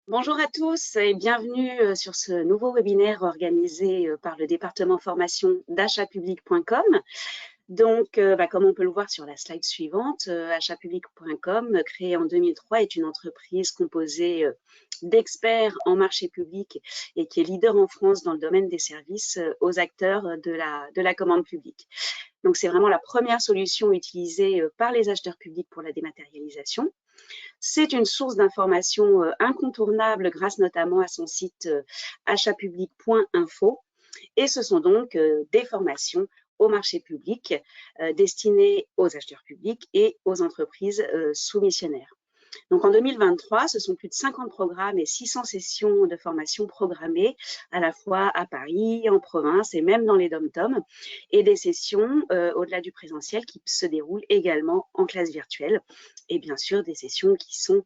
Bonjour à tous et bienvenue sur ce nouveau webinaire organisé par le département formation d'achatpublic.com. Donc, comme on peut le voir sur la slide suivante, achatpublic.com, créé en 2003, est une entreprise composée d'experts en marché public et qui est leader en France dans le domaine des services aux acteurs de la commande publique. Donc, c'est vraiment la première solution utilisée par les acheteurs publics pour la dématérialisation. C'est une source d'information incontournable grâce notamment à son site achatpublic.info et ce sont donc des formations au marché public destinées aux acheteurs publics et aux entreprises soumissionnaires. Donc en 2023, ce sont plus de 50 programmes et 600 sessions de formation programmées à la fois à Paris, en province et même dans les dom-toms, et des sessions au-delà du présentiel qui se déroulent également en classe virtuelle, et bien sûr des sessions qui sont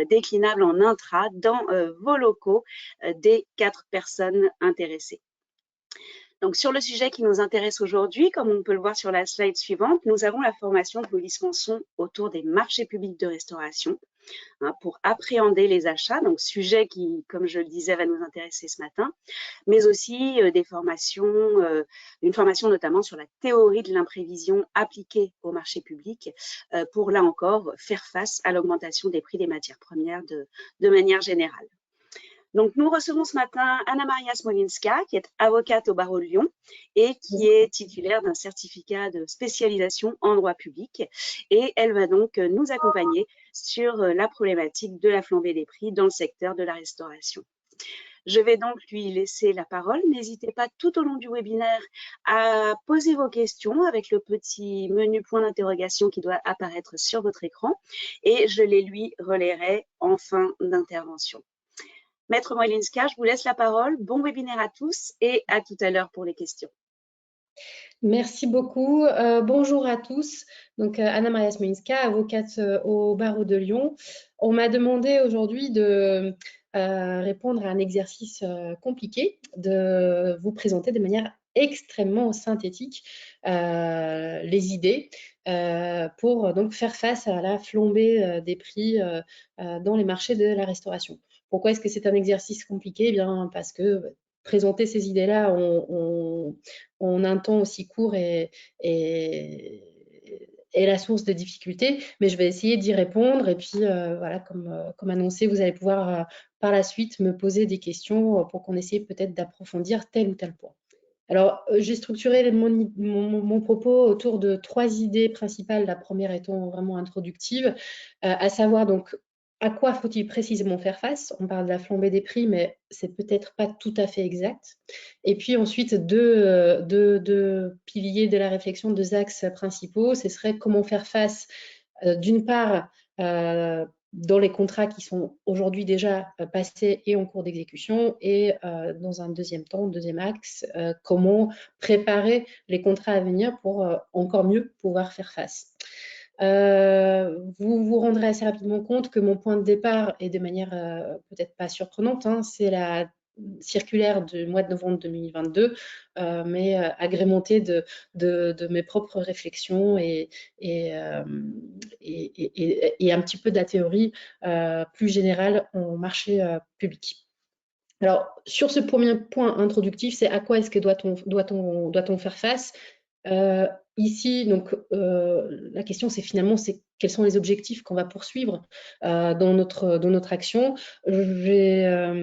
déclinables en intra dans vos locaux des 4 personnes intéressées. Donc, sur le sujet qui nous intéresse aujourd'hui, comme on peut le voir sur la slide suivante, nous avons la formation que nous dispensons autour des marchés publics de restauration pour appréhender les achats, donc sujet qui, comme je le disais, va nous intéresser ce matin, mais aussi des formations, une formation notamment sur la théorie de l'imprévision appliquée au marché public pour, là encore, faire face à l'augmentation des prix des matières premières de manière générale. Donc, nous recevons ce matin Anna-Maria Smolinska, qui est avocate au barreau de Lyon et qui est titulaire d'un certificat de spécialisation en droit public. Et elle va donc nous accompagner sur la problématique de la flambée des prix dans le secteur de la restauration. Je vais donc lui laisser la parole. N'hésitez pas tout au long du webinaire à poser vos questions avec le petit menu point d'interrogation qui doit apparaître sur votre écran et je les lui relayerai en fin d'intervention. Maître Moilinska, je vous laisse la parole. Bon webinaire à tous et à tout à l'heure pour les questions. Merci beaucoup. Bonjour à tous. Donc, Anna-Maria Smolinska, avocate au barreau de Lyon. On m'a demandé aujourd'hui de répondre à un exercice compliqué, de vous présenter de manière extrêmement synthétique les idées pour donc faire face à la flambée des prix dans les marchés de la restauration. Pourquoi est-ce que c'est un exercice compliqué? Eh bien, parce que présenter ces idées-là en un temps aussi court est la source de difficultés, mais je vais essayer d'y répondre. Et puis, voilà, comme annoncé, vous allez pouvoir par la suite me poser des questions pour qu'on essaie peut-être d'approfondir tel ou tel point. Alors, j'ai structuré mon propos autour de 3 idées principales, la première étant vraiment introductive, à savoir donc à quoi faut-il précisément faire face? On parle de la flambée des prix, mais c'est peut-être pas tout à fait exact. Et puis ensuite, deux piliers de la réflexion, 2 axes principaux, ce serait comment faire face, d'une part, dans les contrats qui sont aujourd'hui déjà passés et en cours d'exécution, et dans un deuxième temps, deuxième axe, comment préparer les contrats à venir pour encore mieux pouvoir faire face. Vous vous rendrez assez rapidement compte que mon point de départ est de manière peut-être pas surprenante, hein, c'est la circulaire du mois de novembre 2022, mais agrémentée de mes propres réflexions et un petit peu de la théorie plus générale en marché public. Alors, sur ce premier point introductif, c'est à quoi est-ce que doit-on faire face? Ici, donc, la question, c'est finalement, quels sont les objectifs qu'on va poursuivre dans notre action. Je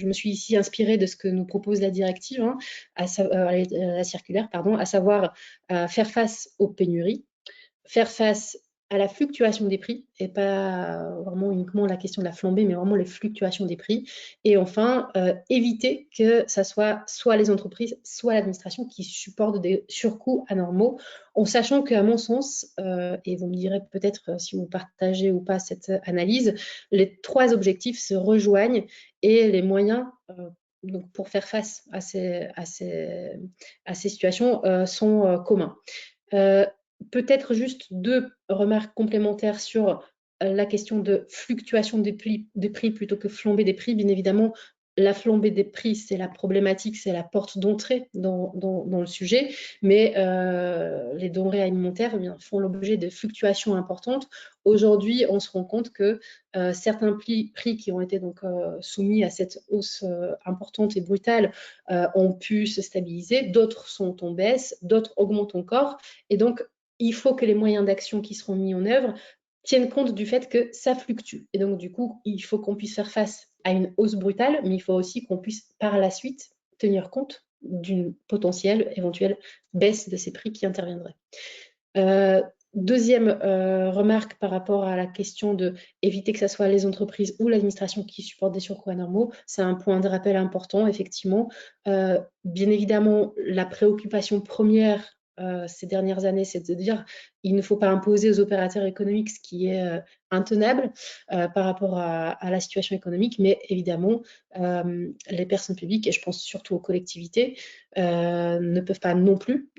me suis ici inspirée de ce que nous propose la directive, hein, la circulaire, pardon, à savoir faire face aux pénuries, faire face à la fluctuation des prix, et pas vraiment uniquement la question de la flambée, mais vraiment les fluctuations des prix. Et enfin, éviter que ça soit les entreprises, soit l'administration qui supportent des surcoûts anormaux, en sachant qu'à mon sens, et vous me direz peut-être si vous partagez ou pas cette analyse, les 3 objectifs se rejoignent et les moyens donc pour faire face à ces situations sont communs. Peut-être juste 2 remarques complémentaires sur la question de fluctuation des prix plutôt que flambée des prix. Bien évidemment, la flambée des prix, c'est la problématique, c'est la porte d'entrée dans le sujet, mais les denrées alimentaires font l'objet de fluctuations importantes. Aujourd'hui, on se rend compte que certains prix qui ont été donc soumis à cette hausse importante et brutale ont pu se stabiliser, d'autres sont en baisse, d'autres augmentent encore, et donc il faut que les moyens d'action qui seront mis en œuvre tiennent compte du fait que ça fluctue. Et donc, du coup, il faut qu'on puisse faire face à une hausse brutale, mais il faut aussi qu'on puisse par la suite tenir compte d'une potentielle éventuelle baisse de ces prix qui interviendraient. Deuxième remarque par rapport à la question de éviter que ce soit les entreprises ou l'administration qui supportent des surcoûts anormaux, c'est un point de rappel important, effectivement. Bien évidemment, la préoccupation première ces dernières années, c'est de dire il ne faut pas imposer aux opérateurs économiques ce qui est intenable par rapport à la situation économique, mais évidemment, les personnes publiques, et je pense surtout aux collectivités, ne peuvent pas non plus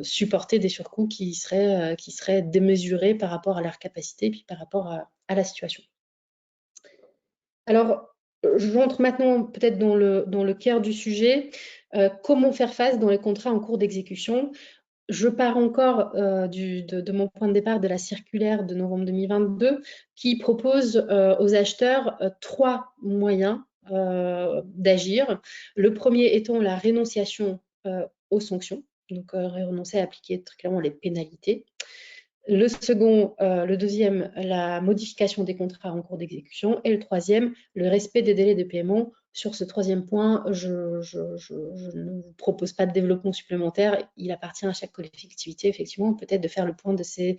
supporter des surcoûts qui seraient démesurés par rapport à leur capacité et puis par rapport à la situation. Alors, je rentre maintenant peut-être dans le cœur du sujet. Comment faire face dans les contrats en cours d'exécution? Je pars encore de mon point de départ de la circulaire de novembre 2022 qui propose aux acheteurs 3 moyens d'agir. Le premier étant la rénonciation aux sanctions, donc renoncer à appliquer très clairement les pénalités. Le deuxième, la modification des contrats en cours d'exécution. Et le troisième, le respect des délais de paiement. Sur ce troisième point, je ne vous propose pas de développement supplémentaire. Il appartient à chaque collectivité, effectivement, peut-être de faire le point de ces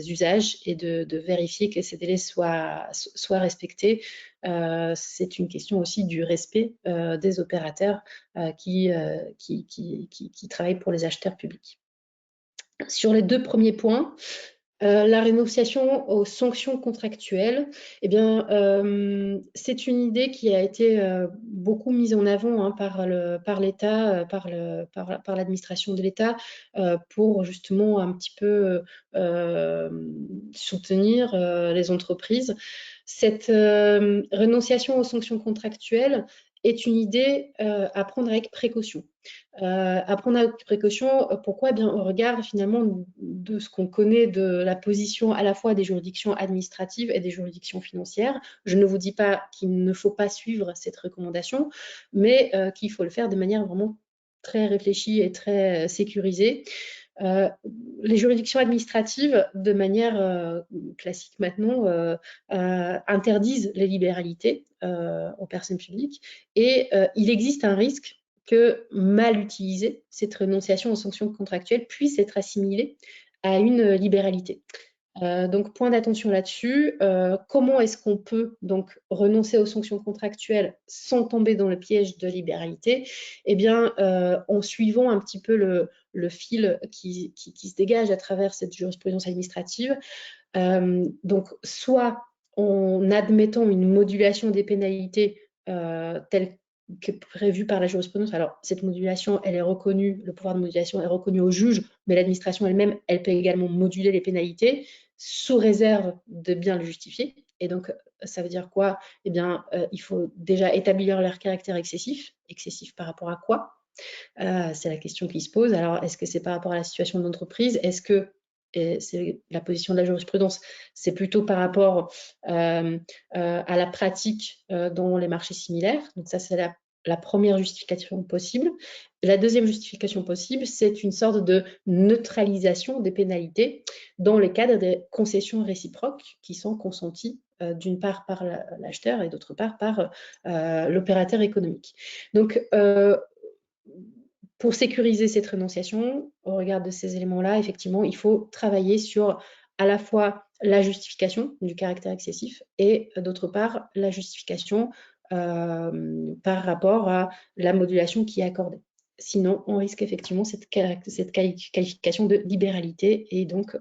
usages et de vérifier que ces délais soient respectés. C'est une question aussi du respect des opérateurs qui travaillent pour les acheteurs publics. Sur les 2 premiers points, la rénonciation aux sanctions contractuelles, eh bien, c'est une idée qui a été beaucoup mise en avant par l'État, par l'administration de l'État, pour justement un petit peu soutenir les entreprises. Cette rénonciation aux sanctions contractuelles est une idée à prendre avec précaution. À prendre avec précaution, pourquoi? Eh bien, au regard finalement de ce qu'on connaît de la position à la fois des juridictions administratives et des juridictions financières. Je ne vous dis pas qu'il ne faut pas suivre cette recommandation, mais qu'il faut le faire de manière vraiment très réfléchie et très sécurisée. Les juridictions administratives, de manière classique maintenant, interdisent les libéralités aux personnes publiques et il existe un risque que mal utilisée, cette renonciation aux sanctions contractuelles puisse être assimilée à une libéralité. Donc, point d'attention là-dessus. Comment est-ce qu'on peut donc renoncer aux sanctions contractuelles sans tomber dans le piège de libéralité? Eh bien, en suivant un petit peu le fil qui se dégage à travers cette jurisprudence administrative. Donc, soit en admettant une modulation des pénalités telle que prévue par la jurisprudence. Alors, cette modulation, elle est reconnue, le pouvoir de modulation est reconnu au juge, mais l'administration elle-même, elle peut également moduler les pénalités sous réserve de bien le justifier. Et donc, ça veut dire quoi? Eh bien, il faut déjà établir leur caractère excessif. Excessif par rapport à quoi? C'est la question qui se pose. Alors, est-ce que c'est par rapport à la situation de l'entreprise? Est-ce que c'est la position de la jurisprudence, c'est plutôt par rapport à la pratique dans les marchés similaires. Donc ça, c'est la première justification possible. La deuxième justification possible, c'est une sorte de neutralisation des pénalités dans le cadre des concessions réciproques qui sont consenties d'une part par l'acheteur et d'autre part par l'opérateur économique. Donc, pour sécuriser cette renonciation, au regard de ces éléments-là, effectivement, il faut travailler sur à la fois la justification du caractère excessif et d'autre part la justification par rapport à la modulation qui est accordée. Sinon, on risque effectivement cette qualification de libéralité et donc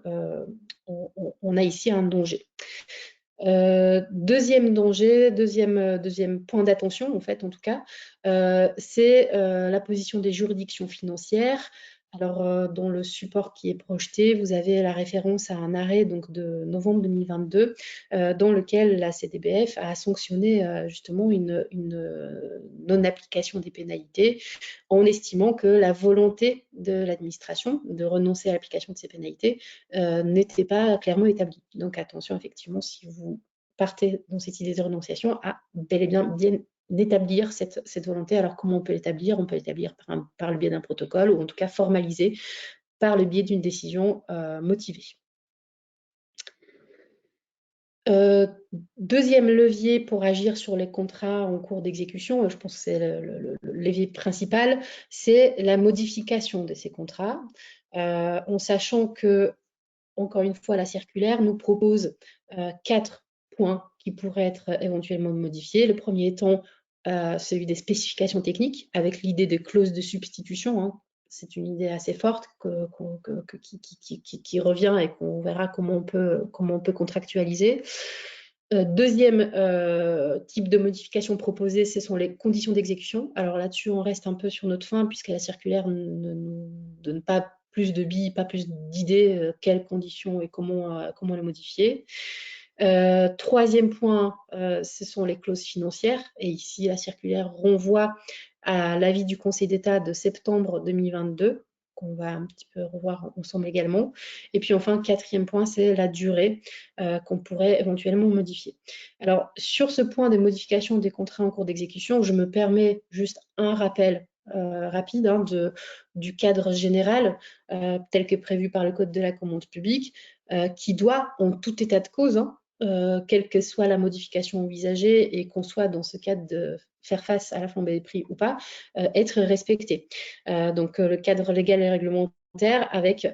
on a ici un danger. Deuxième danger, deuxième point d'attention, en fait, en tout cas, c'est la position des juridictions financières Alors, dans le support qui est projeté, vous avez la référence à un arrêt donc, de novembre 2022 dans lequel la CDBF a sanctionné justement une non-application des pénalités en estimant que la volonté de l'administration de renoncer à l'application de ces pénalités n'était pas clairement établie. Donc attention, effectivement, si vous partez dans cette idée de renonciation, à bel et bien d'établir cette volonté. Alors, comment on peut l'établir? On peut l'établir par le biais d'un protocole ou en tout cas formalisé par le biais d'une décision motivée. Deuxième levier pour agir sur les contrats en cours d'exécution, je pense que c'est le levier principal, c'est la modification de ces contrats, en sachant que, encore une fois, la circulaire nous propose 4 points qui pourraient être éventuellement modifiés. Le premier étant celui des spécifications techniques, avec l'idée de clause de substitution. Hein. C'est une idée assez forte qui revient et qu'on verra comment on peut contractualiser. Deuxième type de modification proposée, ce sont les conditions d'exécution. Alors là-dessus, on reste un peu sur notre faim, puisque la circulaire ne nous donne pas plus de billes, pas plus d'idées, quelles conditions et comment les modifier. Troisième point, ce sont les clauses financières. Et ici, la circulaire renvoie à l'avis du Conseil d'État de septembre 2022, qu'on va un petit peu revoir ensemble également. Et puis enfin, quatrième point, c'est la durée qu'on pourrait éventuellement modifier. Alors, sur ce point de modification des contrats en cours d'exécution, je me permets juste un rappel rapide du cadre général tel que prévu par le Code de la commande publique, qui doit, en tout état de cause, quelle que soit la modification envisagée et qu'on soit dans ce cadre de faire face à la flambée des prix ou pas, être respecté. Donc, le cadre légal et réglementaire avec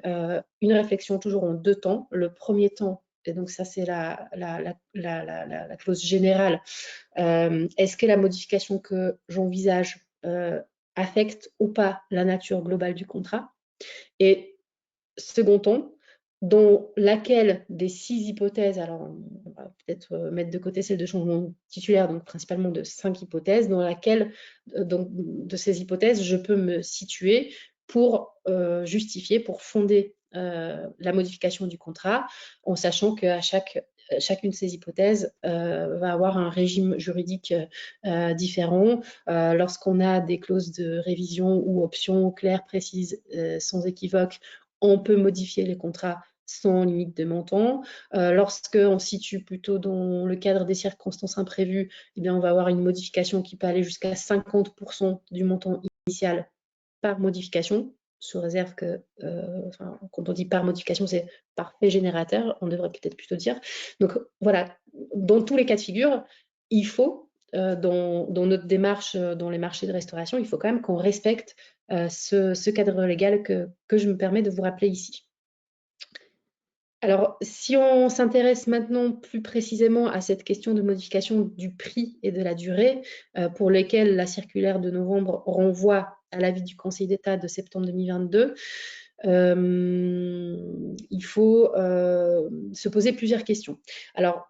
une réflexion toujours en 2 temps. Le premier temps, et donc ça c'est la clause générale, est-ce que la modification que j'envisage affecte ou pas la nature globale du contrat? Et second temps, dans laquelle des 6 hypothèses, alors on va peut-être mettre de côté celle de changement titulaire, donc principalement de 5 hypothèses, dans laquelle donc, de ces hypothèses, je peux me situer pour justifier, pour fonder la modification du contrat, en sachant qu'à chacune de ces hypothèses va avoir un régime juridique différent. Lorsqu'on a des clauses de révision ou options claires, précises, sans équivoque, on peut modifier les contrats sans limite de montant. Lorsqu'on se situe plutôt dans le cadre des circonstances imprévues, eh bien, on va avoir une modification qui peut aller jusqu'à 50% du montant initial par modification, sous réserve que, quand on dit par modification, c'est par fait générateur, on devrait peut-être plutôt dire. Donc voilà, dans tous les cas de figure, il faut, dans notre démarche dans les marchés de restauration, il faut quand même qu'on respecte ce cadre légal que je me permets de vous rappeler ici. Alors, si on s'intéresse maintenant plus précisément à cette question de modification du prix et de la durée, pour lesquelles la circulaire de novembre renvoie à l'avis du Conseil d'État de septembre 2022, il faut se poser plusieurs questions. Alors,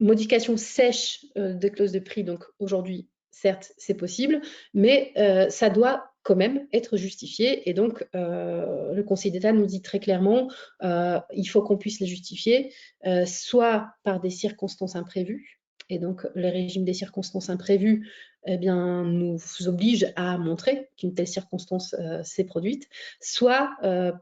modification sèche de clause de prix, donc aujourd'hui, certes, c'est possible, mais ça doit quand même être justifié. Et donc, le Conseil d'État nous dit très clairement, il faut qu'on puisse les justifier, soit par des circonstances imprévues, et donc le régime des circonstances imprévues eh bien, nous oblige à montrer qu'une telle circonstance s'est produite, soit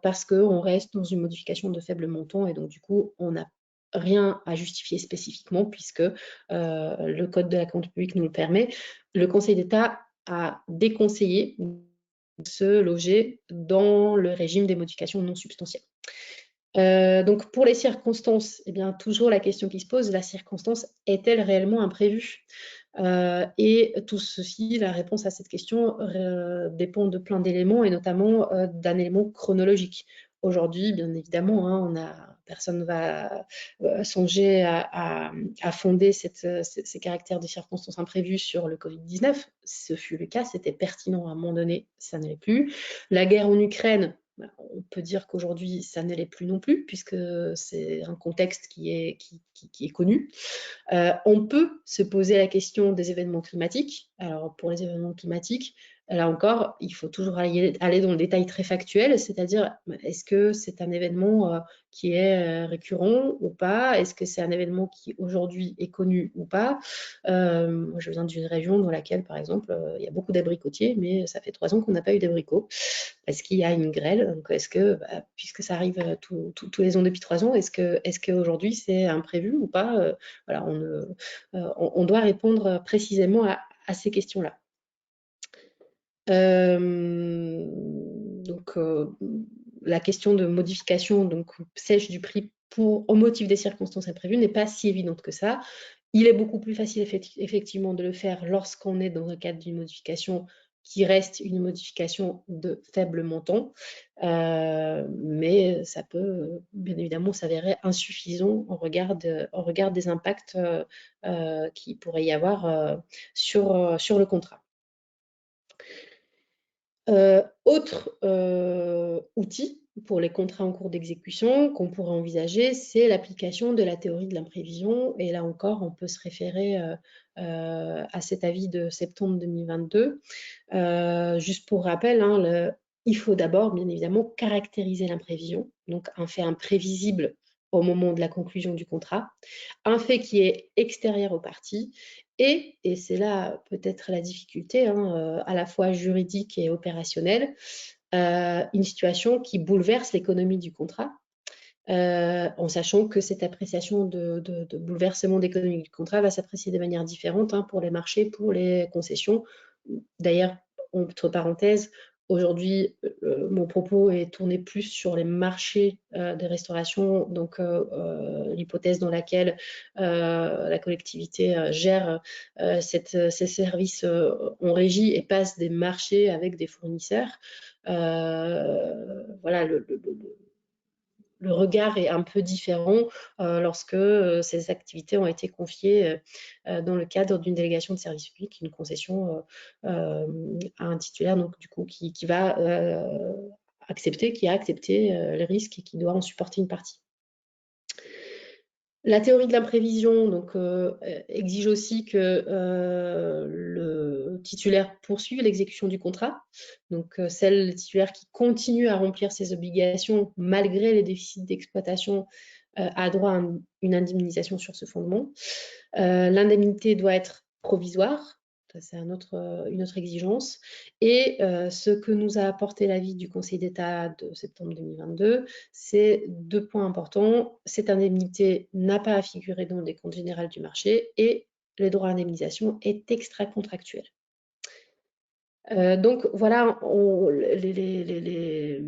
parce qu'on reste dans une modification de faible montant, et donc du coup, on n'a rien à justifier spécifiquement puisque le Code de la commande publique nous le permet. Le Conseil d'État a déconseillé de se loger dans le régime des modifications non substantielles. Donc pour les circonstances, eh bien, toujours la question qui se pose, la circonstance est-elle réellement imprévue? Et tout ceci, la réponse à cette question dépend de plein d'éléments et notamment d'un élément chronologique. Aujourd'hui, bien évidemment, hein, personne ne va songer à fonder ces caractères de circonstances imprévues sur le Covid-19. Ce fut le cas, c'était pertinent à un moment donné, ça ne l'est plus. La guerre en Ukraine, on peut dire qu'aujourd'hui, ça ne l'est plus non plus, puisque c'est un contexte qui est connu. On peut se poser la question des événements climatiques. Alors, pour les événements climatiques, Là encore, il faut toujours aller dans le détail très factuel, c'est-à-dire est-ce que c'est un événement qui est récurrent ou pas? Est-ce que c'est un événement qui aujourd'hui est connu ou pas? Moi, je viens d'une région dans laquelle, par exemple, il y a beaucoup d'abricotiers, mais ça fait 3 ans qu'on n'a pas eu d'abricots parce qu'il y a une grêle. Donc, est-ce que, puisque ça arrive tous les ans depuis 3 ans, est-ce qu'aujourd'hui c'est imprévu ou pas? Voilà, on doit répondre précisément à ces questions-là. Donc, la question de modification donc sèche du prix au motif des circonstances imprévues n'est pas si évidente que ça. Il est beaucoup plus facile effectivement de le faire lorsqu'on est dans le cadre d'une modification qui reste une modification de faible montant, mais ça peut bien évidemment s'avérer insuffisant au regard des impacts qui pourrait y avoir sur le contrat. Autre outil pour les contrats en cours d'exécution qu'on pourrait envisager, c'est l'application de la théorie de l'imprévision. Et là encore, on peut se référer à cet avis de septembre 2022. Juste pour rappel, hein, il faut d'abord, bien évidemment, caractériser l'imprévision, donc un fait imprévisible au moment de la conclusion du contrat, un fait qui est extérieur aux parties, et c'est là peut-être la difficulté, hein, à la fois juridique et opérationnelle, une situation qui bouleverse l'économie du contrat, en sachant que cette appréciation de bouleversement d'économie du contrat va s'apprécier de manière différente, hein, pour les marchés, pour les concessions. D'ailleurs, entre parenthèses, aujourd'hui, mon propos est tourné plus sur les marchés de restauration, donc l'hypothèse dans laquelle la collectivité gère ces services en régie et passe des marchés avec des fournisseurs. Voilà, le regard est un peu différent lorsque ces activités ont été confiées dans le cadre d'une délégation de service public, une concession à un titulaire, donc du coup qui va qui a accepté les risques et qui doit en supporter une partie. La théorie de l'imprévision donc, exige aussi que le titulaire poursuive l'exécution du contrat. Donc, le titulaire qui continue à remplir ses obligations malgré les déficits d'exploitation a droit à une indemnisation sur ce fondement. L'indemnité doit être provisoire. Ça, c'est une autre exigence. Et ce que nous a apporté l'avis du Conseil d'État de septembre 2022, c'est 2 points importants. Cette indemnité n'a pas à figurer dans le décompte général du marché et le droit à indemnisation est extra-contractuel. Donc voilà les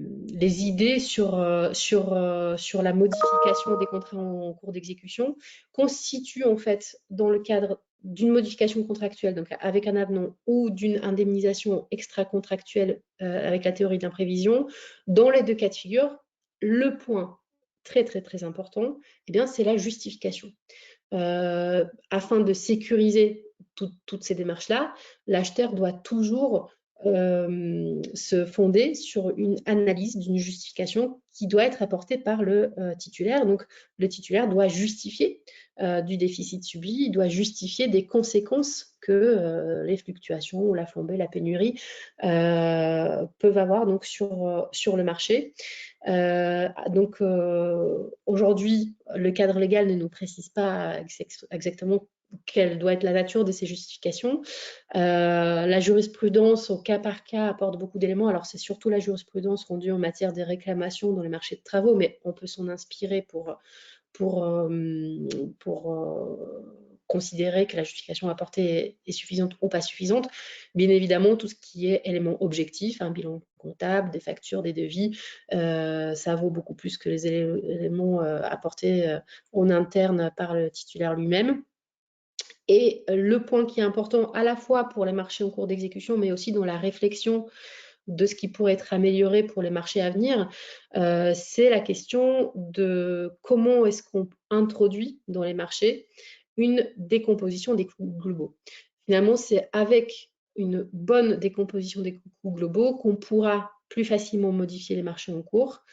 idées sur la modification des contrats en cours d'exécution constituent en fait dans le cadre d'une modification contractuelle, donc avec un avenant, ou d'une indemnisation extra-contractuelle avec la théorie de l'imprévision. Dans les 2 cas de figure, le point très très très important, eh bien, c'est la justification. Afin de sécuriser toutes ces démarches-là, l'acheteur doit toujours se fonder sur une analyse d'une justification qui doit être apportée par le titulaire. Donc, le titulaire doit justifier du déficit subi, il doit justifier des conséquences que les fluctuations ou la flambée, la pénurie peuvent avoir donc sur le marché. Donc, aujourd'hui, le cadre légal ne nous précise pas exactement quelle doit être la nature de ces justifications. La jurisprudence au cas par cas apporte beaucoup d'éléments. Alors, c'est surtout la jurisprudence rendue en matière des réclamations dans les marchés de travaux, mais on peut s'en inspirer pour considérer que la justification apportée est suffisante ou pas suffisante. Bien évidemment, tout ce qui est éléments objectifs, un bilan comptable, des factures, des devis, ça vaut beaucoup plus que les éléments apportés en interne par le titulaire lui-même. Et le point qui est important à la fois pour les marchés en cours d'exécution, mais aussi dans la réflexion de ce qui pourrait être amélioré pour les marchés à venir, c'est la question de comment est-ce qu'on introduit dans les marchés une décomposition des coûts globaux. Finalement, c'est avec une bonne décomposition des coûts globaux qu'on pourra plus facilement modifier les marchés en cours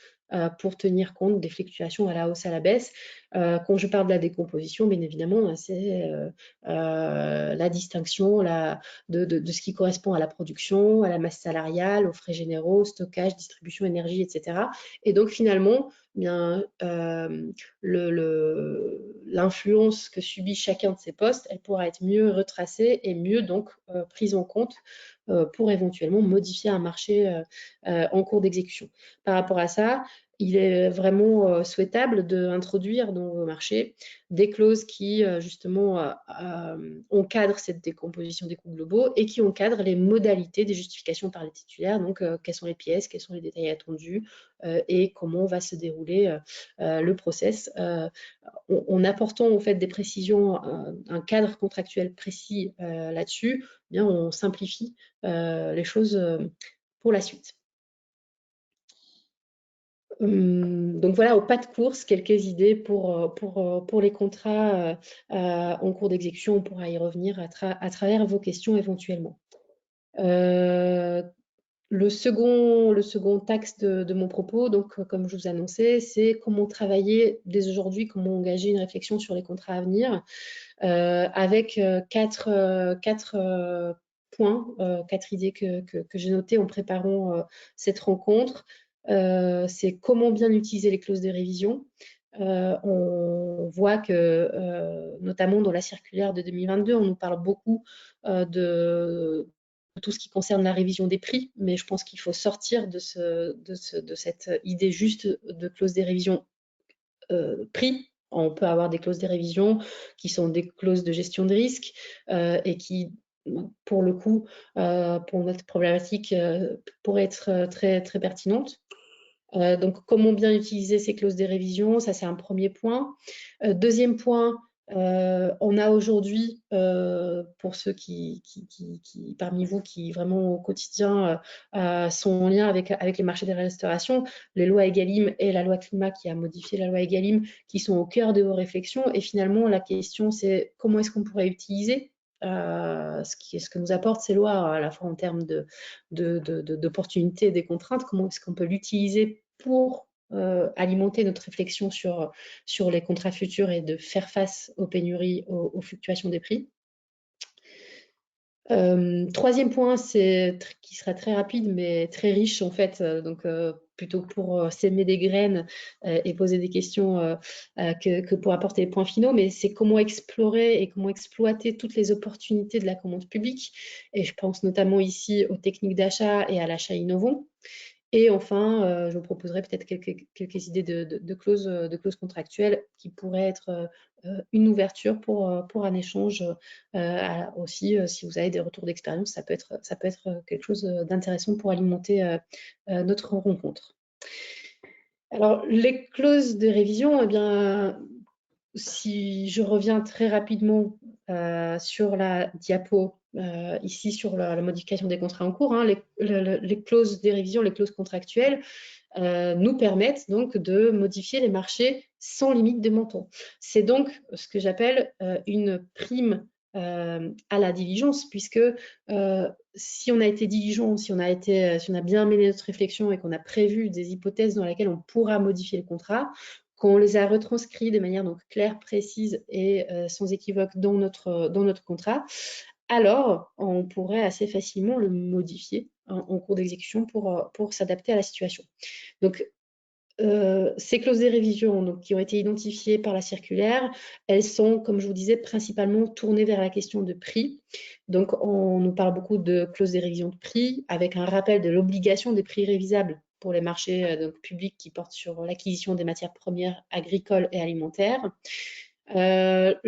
pour tenir compte des fluctuations à la hausse, à la baisse. Quand je parle de la décomposition, bien évidemment, c'est la distinction de ce qui correspond à la production, à la masse salariale, aux frais généraux, stockage, distribution, énergie, etc. Et donc finalement, bien, l'influence que subit chacun de ces postes, elle pourra être mieux retracée et mieux donc prise en compte pour éventuellement modifier un marché en cours d'exécution. Par rapport à ça, il est vraiment souhaitable d'introduire dans vos marchés des clauses qui justement encadrent cette décomposition des coûts globaux et qui encadrent les modalités des justifications par les titulaires, donc quelles sont les pièces, quels sont les détails attendus et comment va se dérouler le process. En apportant en fait des précisions, un cadre contractuel précis là-dessus, eh bien on simplifie les choses pour la suite. Donc voilà, au pas de course, quelques idées pour les contrats en cours d'exécution. On pourra y revenir à travers vos questions éventuellement. Le second axe de mon propos, donc comme je vous annonçais, c'est comment travailler dès aujourd'hui, comment engager une réflexion sur les contrats à venir avec quatre points, quatre idées que j'ai notées en préparant cette rencontre. C'est comment bien utiliser les clauses de révision. On voit que, notamment dans la circulaire de 2022, on nous parle beaucoup de tout ce qui concerne la révision des prix, mais je pense qu'il faut sortir de cette idée juste de clause des révisions prix. On peut avoir des clauses de révision qui sont des clauses de gestion de risque et qui, pour le coup, pour notre problématique, pourraient être très, très pertinentes. Donc, comment bien utiliser ces clauses de révision, ça c'est un premier point. Deuxième point, on a aujourd'hui, pour ceux qui parmi vous qui vraiment au quotidien sont en lien avec les marchés de la restauration, les lois Egalim et la loi climat qui a modifié la loi Egalim, qui sont au cœur de vos réflexions. Et finalement, la question c'est comment est-ce qu'on pourrait utiliser ce que nous apportent ces lois, à la fois en termes d'opportunités et des contraintes, comment est-ce qu'on peut l'utiliser pour alimenter notre réflexion sur les contrats futurs et de faire face aux pénuries, aux fluctuations des prix. Troisième point, qui sera très rapide mais très riche en fait, donc plutôt pour s'aimer des graines et poser des questions que pour apporter les points finaux, mais c'est comment explorer et comment exploiter toutes les opportunités de la commande publique, et je pense notamment ici aux techniques d'achat et à l'achat innovant. Et enfin, je vous proposerai peut-être quelques idées de clauses contractuelles qui pourraient être une ouverture pour un échange aussi. Si vous avez des retours d'expérience, ça peut être quelque chose d'intéressant pour alimenter notre rencontre. Alors, les clauses de révision, eh bien, si je reviens très rapidement sur la diapo, ici sur la modification des contrats en cours, hein, les clauses de révision, les clauses contractuelles nous permettent donc de modifier les marchés sans limite de montant. C'est donc ce que j'appelle une prime à la diligence, puisque si on a été diligent, si on a bien mené notre réflexion et qu'on a prévu des hypothèses dans lesquelles on pourra modifier le contrat, qu'on les a retranscrits de manière donc claire, précise et sans équivoque dans notre contrat, alors on pourrait assez facilement le modifier en cours d'exécution pour s'adapter à la situation. Donc, ces clauses de révision donc, qui ont été identifiées par la circulaire, elles sont, comme je vous disais, principalement tournées vers la question de prix. Donc, on nous parle beaucoup de clauses de révision de prix, avec un rappel de l'obligation des prix révisables pour les marchés donc, publics qui portent sur l'acquisition des matières premières agricoles et alimentaires. La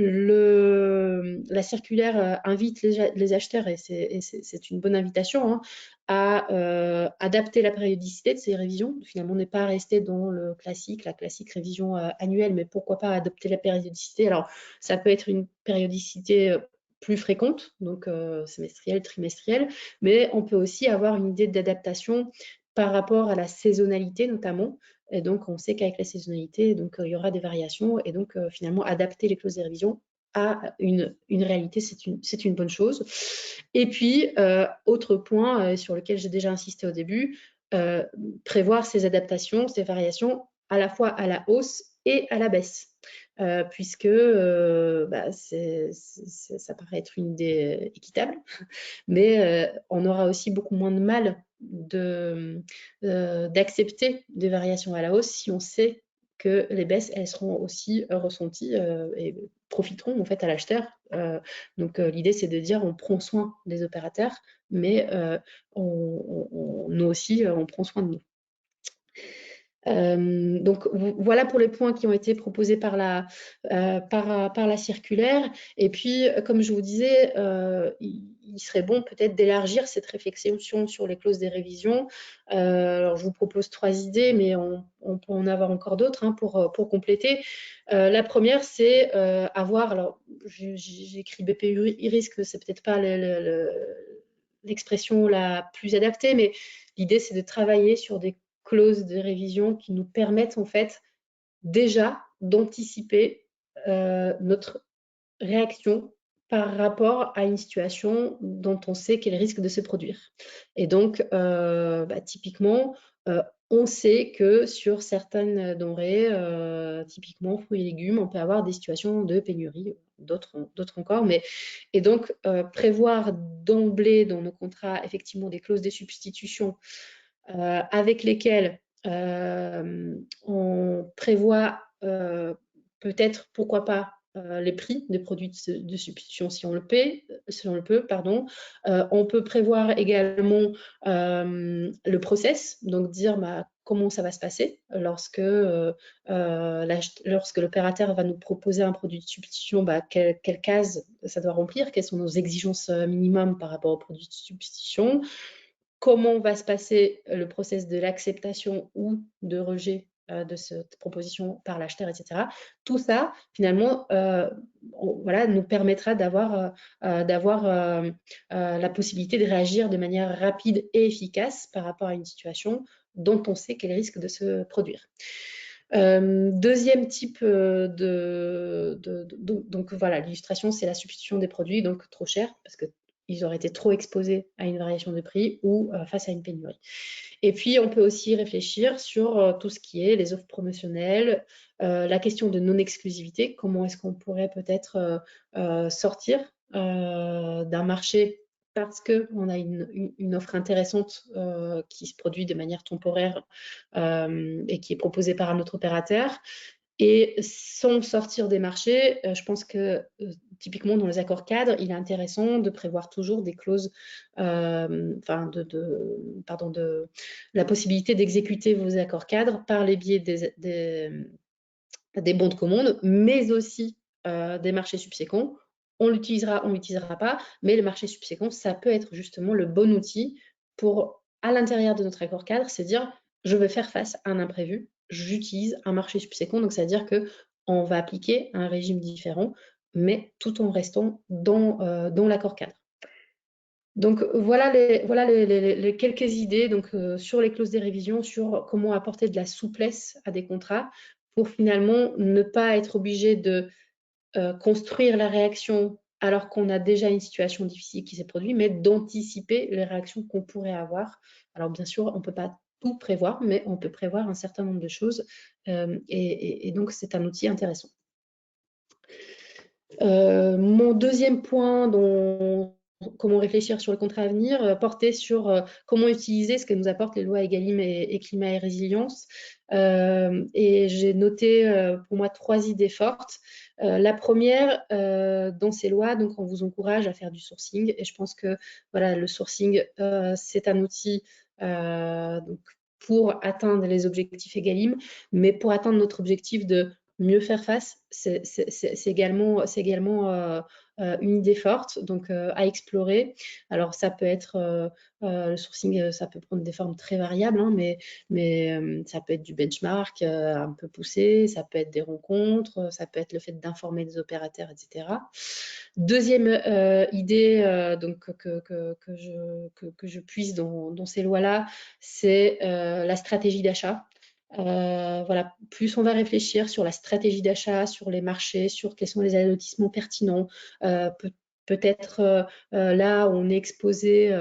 circulaire invite les acheteurs, et c'est une bonne invitation, hein, à adapter la périodicité de ces révisions. Finalement, on n'est pas resté dans la classique révision annuelle, mais pourquoi pas adopter la périodicité. Alors, ça peut être une périodicité plus fréquente, donc semestrielle, trimestrielle, mais on peut aussi avoir une idée d'adaptation par rapport à la saisonnalité notamment. Et donc, on sait qu'avec la saisonnalité, donc, il y aura des variations. Et donc, finalement, adapter les clauses de révision à une réalité, c'est une bonne chose. Et puis, autre point sur lequel j'ai déjà insisté au début, prévoir ces adaptations, ces variations à la fois à la hausse et à la baisse. Puisque ça paraît être une idée équitable, mais on aura aussi beaucoup moins de mal d'accepter des variations à la hausse si on sait que les baisses, elles seront aussi ressenties et profiteront en fait à l'acheteur. Donc l'idée, c'est de dire on prend soin des opérateurs, mais nous aussi, on prend soin de nous. Donc voilà pour les points qui ont été proposés par la circulaire. Et puis, comme je vous disais, il serait bon peut-être d'élargir cette réflexion sur les clauses des révisions. Alors, je vous propose 3 idées, mais on peut en avoir encore d'autres hein, pour compléter. La première, c'est avoir, alors j'ai écrit BPI-risque, c'est peut-être pas l'expression la plus adaptée, mais l'idée, c'est de travailler sur des clauses de révision qui nous permettent en fait déjà d'anticiper notre réaction par rapport à une situation dont on sait qu'elle risque de se produire. Et donc, typiquement, on sait que sur certaines denrées, typiquement fruits et légumes, on peut avoir des situations de pénurie, d'autres encore. Et donc, prévoir d'emblée dans nos contrats effectivement des clauses de substitution avec lesquelles on prévoit peut-être, pourquoi pas, les prix des produits de substitution si on le peut, pardon. On peut prévoir également le process, donc dire comment ça va se passer lorsque l'opérateur va nous proposer un produit de substitution, quelle case ça doit remplir, quelles sont nos exigences minimum par rapport au produit de substitution. Comment va se passer le process de l'acceptation ou de rejet de cette proposition par l'acheteur, etc. Tout ça, finalement, nous permettra d'avoir la possibilité de réagir de manière rapide et efficace par rapport à une situation dont on sait qu'elle risque de se produire. Deuxième type donc voilà, l'illustration, c'est la substitution des produits, donc trop cher, parce que ils auraient été trop exposés à une variation de prix ou face à une pénurie. Et puis, on peut aussi réfléchir sur tout ce qui est les offres promotionnelles, la question de non-exclusivité, comment est-ce qu'on pourrait peut-être sortir d'un marché parce qu'on a une offre intéressante qui se produit de manière temporaire et qui est proposée par un autre opérateur. Et sans sortir des marchés, je pense que typiquement dans les accords cadres, il est intéressant de prévoir toujours des clauses, la possibilité d'exécuter vos accords cadres par les biais des bons de commande, mais aussi des marchés subséquents. On l'utilisera, on ne l'utilisera pas, mais le marché subséquent, ça peut être justement le bon outil pour, à l'intérieur de notre accord cadre, c'est dire, je vais faire face à un imprévu, j'utilise un marché subséquent, donc c'est-à-dire qu'on va appliquer un régime différent, mais tout en restant dans l'accord cadre. Donc voilà les quelques idées donc, sur les clauses des révisions, sur comment apporter de la souplesse à des contrats pour finalement ne pas être obligé de construire la réaction alors qu'on a déjà une situation difficile qui s'est produite, mais d'anticiper les réactions qu'on pourrait avoir. Alors bien sûr, on ne peut pas tout prévoir, mais on peut prévoir un certain nombre de choses et donc c'est un outil intéressant. Mon deuxième point, comment réfléchir sur le contrat à venir, portait sur comment utiliser ce que nous apportent les lois Egalim et Climat et Résilience. Et j'ai noté pour moi 3 idées fortes. La première, dans ces lois, donc on vous encourage à faire du sourcing. Et je pense que voilà, le sourcing, c'est un outil donc, pour atteindre les objectifs Egalim, mais pour atteindre notre objectif de mieux faire face, c'est également une idée forte, donc à explorer. Alors ça peut être le sourcing, ça peut prendre des formes très variables, hein, mais ça peut être du benchmark un peu poussé, ça peut être des rencontres, ça peut être le fait d'informer des opérateurs, etc. Deuxième idée donc que je puise dans ces lois-là, c'est la stratégie d'achat. Voilà, plus on va réfléchir sur la stratégie d'achat, sur les marchés, sur quels sont les allotissements pertinents, peut-être là où on est exposé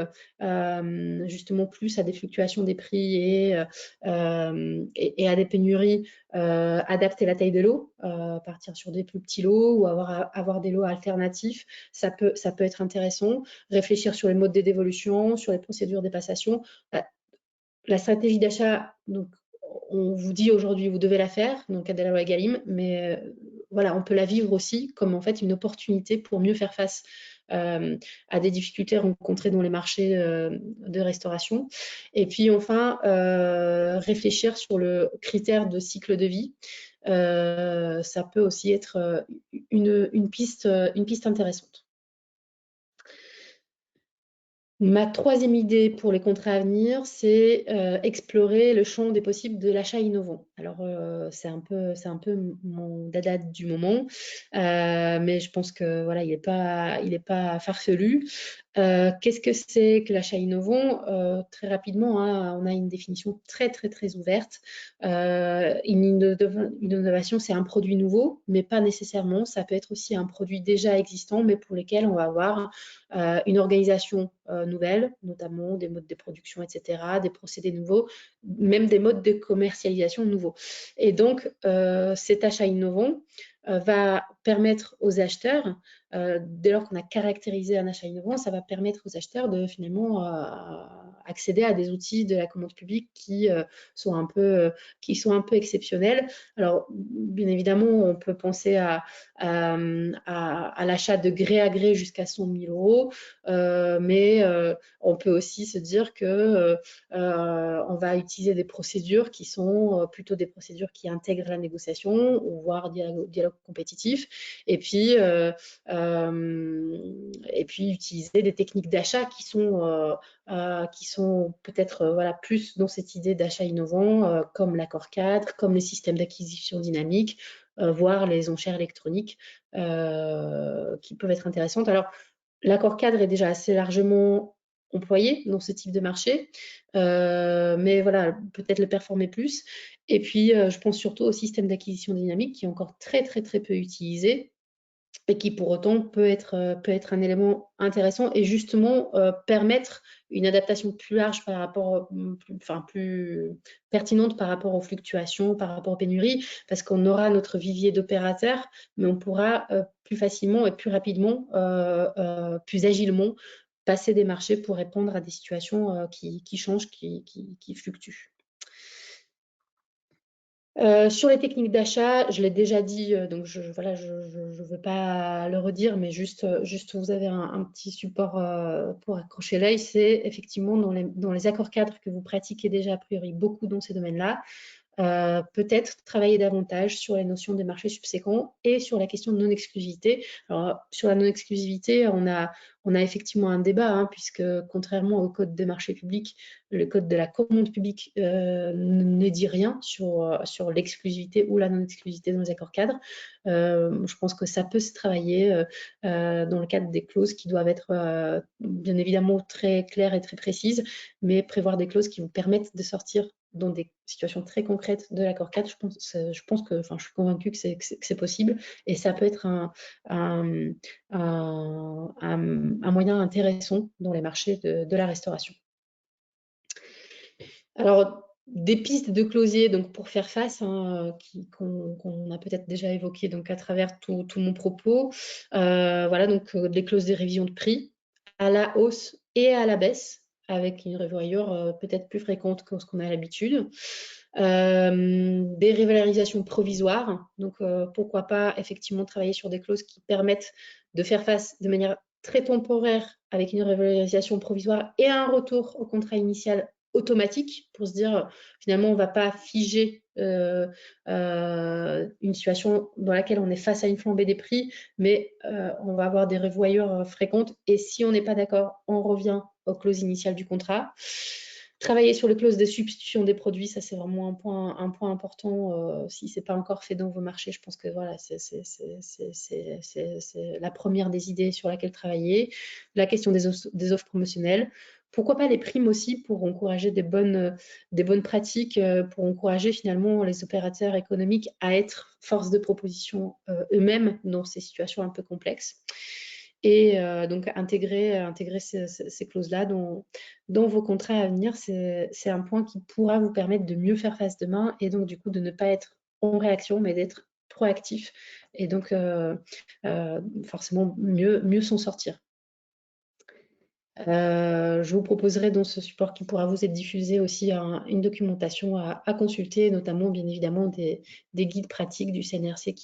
justement plus à des fluctuations des prix et à des pénuries, adapter la taille de lot, partir sur des plus petits lots ou avoir des lots alternatifs, ça peut être intéressant. Réfléchir sur les modes de dévolution, sur les procédures des passations. La stratégie d'achat, donc on vous dit aujourd'hui vous devez la faire, donc à de la loi Egalim, mais voilà, on peut la vivre aussi comme en fait une opportunité pour mieux faire face à des difficultés rencontrées dans les marchés de restauration. Et puis enfin, réfléchir sur le critère de cycle de vie. Ça peut aussi être une piste intéressante. Ma troisième idée pour les contrats à venir, c'est explorer le champ des possibles de l'achat innovant. Alors, c'est un peu mon dada du moment, mais je pense que voilà, il est pas farfelu. Qu'est-ce que c'est que l'achat innovant? Très rapidement, hein, on a une définition très ouverte. Une innovation, c'est un produit nouveau, mais pas nécessairement. Ça peut être aussi un produit déjà existant, mais pour lesquels on va avoir une organisation nouvelle, notamment des modes de production, etc., des procédés nouveaux, même des modes de commercialisation nouveaux. Et donc, cet achat innovant va permettre aux acheteurs, dès lors qu'on a caractérisé un achat innovant, ça va permettre aux acheteurs de finalement accéder à des outils de la commande publique qui sont un peu exceptionnels. Alors, bien évidemment, on peut penser à l'achat de gré à gré jusqu'à 100 000 euros, mais on peut aussi se dire que on va utiliser des procédures qui sont plutôt des procédures qui intègrent la négociation, ou voire dialogue compétitif, et puis utiliser des techniques d'achat qui sont peut-être voilà, plus dans cette idée d'achat innovant, comme l'accord cadre, comme les systèmes d'acquisition dynamique, voire les enchères électroniques qui peuvent être intéressantes. Alors, l'accord cadre est déjà assez largement employé dans ce type de marché, mais voilà, peut-être le performer plus. Et puis, je pense surtout au système d'acquisition dynamique qui est encore très peu utilisé, et qui pour autant peut être un élément intéressant et justement permettre une adaptation plus large par rapport, plus pertinente par rapport aux fluctuations, par rapport aux pénuries, parce qu'on aura notre vivier d'opérateurs, mais on pourra plus facilement et plus rapidement, plus agilement passer des marchés pour répondre à des situations qui changent, qui fluctuent. Sur les techniques d'achat, je l'ai déjà dit, donc je ne veux pas le redire, mais juste vous avez un petit support pour accrocher l'œil. C'est effectivement dans les accords cadres que vous pratiquez déjà a priori beaucoup dans ces domaines-là. Peut-être travailler davantage sur les notions des marchés subséquents et sur la question de non-exclusivité. Alors, sur la non-exclusivité, on a effectivement un débat, hein, puisque contrairement au code des marchés publics, le code de la commande publique ne dit rien sur l'exclusivité ou la non-exclusivité dans les accords cadres. Je pense que ça peut se travailler dans le cadre des clauses qui doivent être bien évidemment très claires et très précises, mais prévoir des clauses qui vous permettent de sortir dans des situations très concrètes de l'accord cadre. Je suis convaincue que c'est possible, et ça peut être un moyen intéressant dans les marchés de la restauration. Alors, des pistes de closier donc pour faire face, hein, qu'on a peut-être déjà évoqué donc à travers tout mon propos. Voilà, donc des clauses de révision de prix à la hausse et à la baisse, avec une revoyure peut-être plus fréquente que ce qu'on a l'habitude. Des revalorisations provisoires, donc pourquoi pas effectivement travailler sur des clauses qui permettent de faire face de manière très temporaire avec une revalorisation provisoire et un retour au contrat initial automatique, pour se dire finalement on ne va pas figer une situation dans laquelle on est face à une flambée des prix, mais on va avoir des revoyures fréquentes, et si on n'est pas d'accord, on revient aux clauses initiales du contrat. Travailler sur les clauses de substitution des produits, ça c'est vraiment un point important. Si ce n'est pas encore fait dans vos marchés, je pense que voilà, c'est la première des idées sur laquelle travailler. La question des offres promotionnelles. Pourquoi pas les primes aussi, pour encourager des bonnes pratiques, pour encourager finalement les opérateurs économiques à être force de proposition eux-mêmes dans ces situations un peu complexes. et donc intégrer ces clauses-là dans vos contrats à venir, c'est un point qui pourra vous permettre de mieux faire face demain et donc du coup de ne pas être en réaction mais d'être proactif et donc forcément mieux s'en sortir. Je vous proposerai dans ce support qui pourra vous être diffusé aussi une documentation à consulter, notamment bien évidemment des guides pratiques du CNRC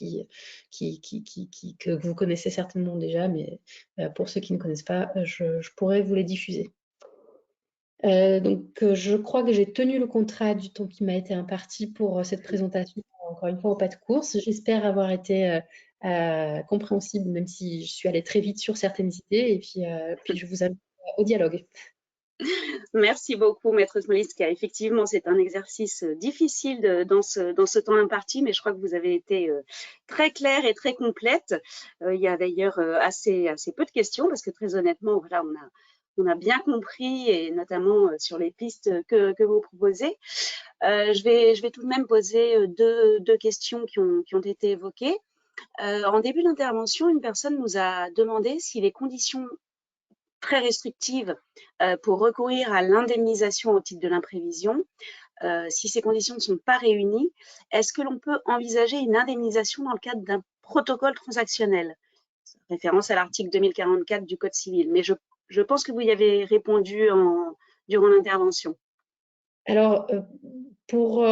que vous connaissez certainement déjà, mais pour ceux qui ne connaissent pas, je pourrais vous les diffuser. Donc, je crois que j'ai tenu le contrat du temps qui m'a été imparti pour cette présentation, encore une fois au pas de course. J'espère avoir été compréhensible, même si je suis allée très vite sur certaines idées, et puis je vous invite au dialogue. Merci beaucoup, Maître Smoliska. Effectivement, c'est un exercice difficile dans ce temps imparti, mais je crois que vous avez été très claire et très complète. Il y a d'ailleurs assez peu de questions, parce que très honnêtement, voilà, on a bien compris, et notamment sur les pistes que vous proposez. Je vais tout de même poser deux questions qui ont été évoquées. En début d'intervention, une personne nous a demandé si les conditions très restrictives pour recourir à l'indemnisation au titre de l'imprévision, si ces conditions ne sont pas réunies, est-ce que l'on peut envisager une indemnisation dans le cadre d'un protocole transactionnel? Référence à l'article 2044 du Code civil. Mais je pense que vous y avez répondu durant l'intervention. Alors, pour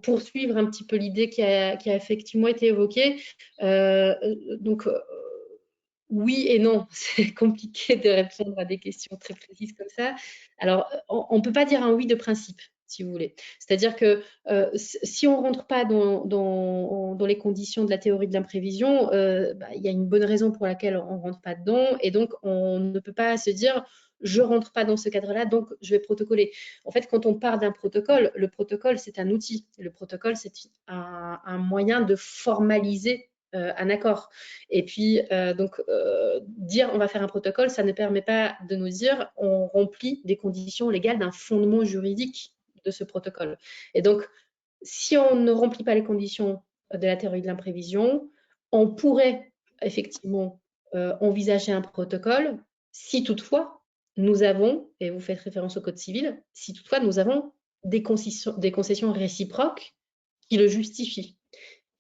poursuivre un petit peu l'idée qui a effectivement été évoquée, donc oui et non, c'est compliqué de répondre à des questions très précises comme ça. Alors, on ne peut pas dire un oui de principe, si vous voulez. C'est-à-dire que si on ne rentre pas dans les conditions de la théorie de l'imprévision, il y a une bonne raison pour laquelle on ne rentre pas dedans, et donc on ne peut pas se dire je ne rentre pas dans ce cadre-là, donc je vais protocoler. En fait, quand on part d'un protocole, le protocole, c'est un outil. Le protocole, c'est un moyen de formaliser un accord. Et puis, dire on va faire un protocole, ça ne permet pas de nous dire on remplit des conditions légales d'un fondement juridique de ce protocole. Et donc, si on ne remplit pas les conditions de la théorie de l'imprévision, on pourrait effectivement envisager un protocole si toutefois nous avons, et vous faites référence au Code civil, si toutefois nous avons des concessions réciproques qui le justifient.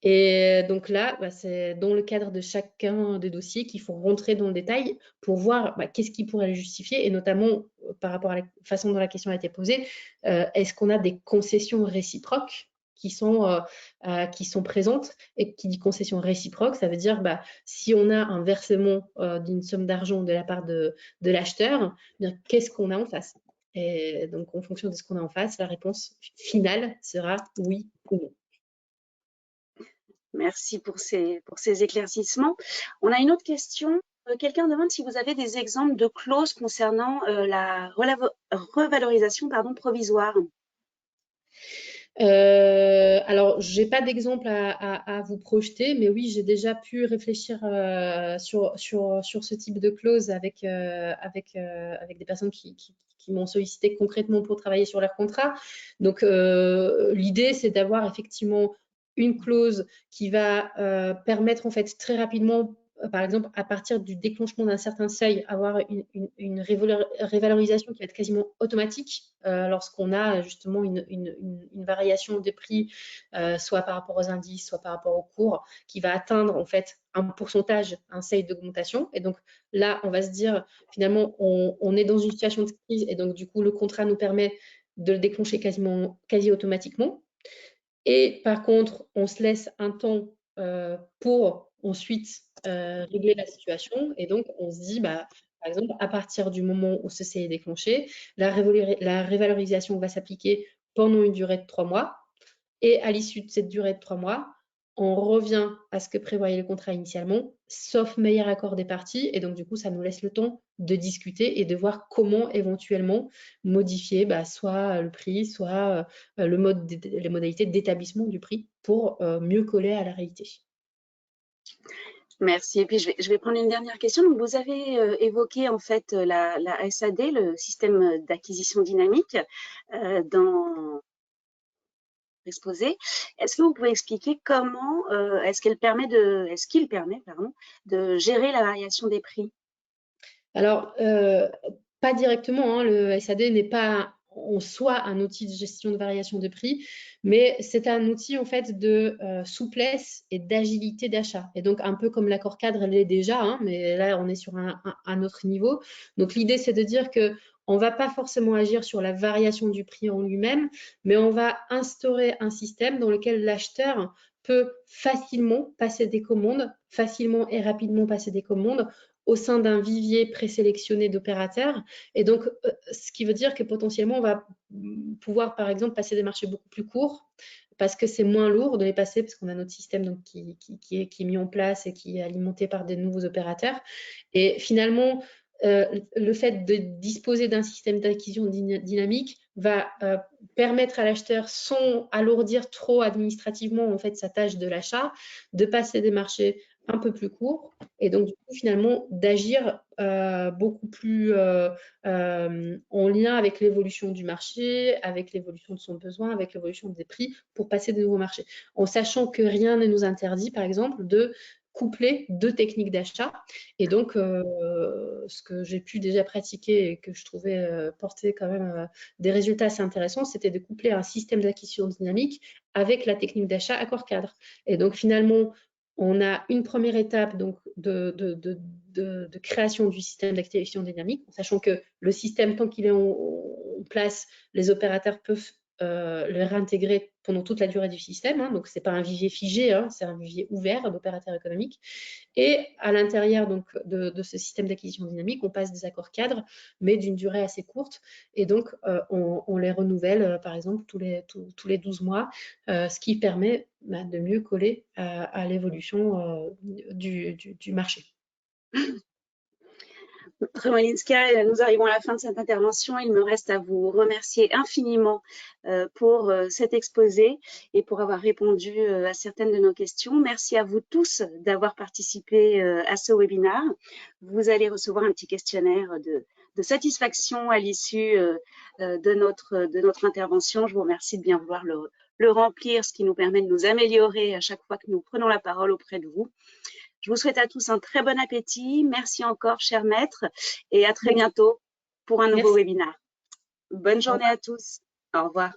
Et donc là, c'est dans le cadre de chacun des dossiers qu'il faut rentrer dans le détail pour voir qu'est-ce qui pourrait le justifier, et notamment par rapport à la façon dont la question a été posée, est-ce qu'on a des concessions réciproques qui sont présentes? Et qui dit concession réciproque, ça veut dire si on a un versement d'une somme d'argent de la part de l'acheteur, qu'est-ce qu'on a en face? Et donc, en fonction de ce qu'on a en face, la réponse finale sera oui ou non. Merci pour ces éclaircissements. On a une autre question. Quelqu'un demande si vous avez des exemples de clauses concernant la revalorisation provisoire. Alors, je n'ai pas d'exemple à vous projeter, mais oui, j'ai déjà pu réfléchir sur ce type de clause avec des personnes qui m'ont sollicité concrètement pour travailler sur leur contrat. Donc, l'idée, c'est d'avoir effectivement une clause qui va permettre en fait très rapidement, par exemple, à partir du déclenchement d'un certain seuil, avoir une révalorisation qui va être quasiment automatique lorsqu'on a justement une variation des prix, soit par rapport aux indices, soit par rapport au cours, qui va atteindre en fait un pourcentage, un seuil d'augmentation. Et donc là, on va se dire, finalement, on est dans une situation de crise, et donc du coup, le contrat nous permet de le déclencher quasi automatiquement. Et par contre, on se laisse un temps pour ensuite régler la situation. Et donc, on se dit, par exemple, à partir du moment où ceci est déclenché, la révalorisation va s'appliquer pendant une durée de 3 mois. Et à l'issue de cette durée de 3 mois, on revient à ce que prévoyait le contrat initialement, sauf meilleur accord des parties. Et donc, du coup, ça nous laisse le temps de discuter et de voir comment éventuellement modifier soit le prix, soit les modalités d'établissement du prix pour mieux coller à la réalité. Merci. Et puis, je vais prendre une dernière question. Donc, vous avez évoqué en fait la SAD, le système d'acquisition dynamique, dans exposé. Est-ce que vous pouvez expliquer comment est-ce qu'il permet de gérer la variation des prix? Alors, pas directement, hein, le SAD n'est pas en soi un outil de gestion de variation de prix, mais c'est un outil en fait de souplesse et d'agilité d'achat. Et donc un peu comme l'accord cadre l'est déjà, hein, mais là on est sur un autre niveau. Donc l'idée c'est de dire que on va pas forcément agir sur la variation du prix en lui-même, mais on va instaurer un système dans lequel l'acheteur peut facilement passer des commandes, facilement et rapidement passer des commandes au sein d'un vivier présélectionné d'opérateurs. Et donc, ce qui veut dire que potentiellement, on va pouvoir, par exemple, passer des marchés beaucoup plus courts parce que c'est moins lourd de les passer, parce qu'on a notre système donc, qui est mis en place et qui est alimenté par des nouveaux opérateurs. Et finalement, le fait de disposer d'un système d'acquisition dynamique va permettre à l'acheteur, sans alourdir trop administrativement en fait sa tâche de l'achat, de passer des marchés un peu plus courts et donc du coup finalement d'agir beaucoup plus en lien avec l'évolution du marché, avec l'évolution de son besoin, avec l'évolution des prix pour passer de nouveaux marchés, en sachant que rien ne nous interdit par exemple de coupler deux techniques d'achat. Et donc, ce que j'ai pu déjà pratiquer et que je trouvais porter quand même des résultats assez intéressants, c'était de coupler un système d'acquisition dynamique avec la technique d'achat accord cadre. Et donc, finalement, on a une première étape donc, de création du système d'acquisition dynamique, en sachant que le système, tant qu'il est en place, les opérateurs peuvent le réintégrer pendant toute la durée du système. Hein, donc, ce n'est pas un vivier figé, hein, c'est un vivier ouvert d'opérateurs économiques. Et à l'intérieur donc, de ce système d'acquisition dynamique, on passe des accords cadres, mais d'une durée assez courte. Et donc, on les renouvelle, par exemple, tous les 12 mois, ce qui permet de mieux coller à l'évolution du marché. Romalinska, nous arrivons à la fin de cette intervention. Il me reste à vous remercier infiniment pour cet exposé et pour avoir répondu à certaines de nos questions. Merci à vous tous d'avoir participé à ce webinaire. Vous allez recevoir un petit questionnaire de satisfaction à l'issue de notre intervention. Je vous remercie de bien vouloir le remplir, ce qui nous permet de nous améliorer à chaque fois que nous prenons la parole auprès de vous. Je vous souhaite à tous un très bon appétit. Merci encore, chers maîtres, et à très bientôt pour un nouveau webinaire. Bonne journée à tous. Au revoir.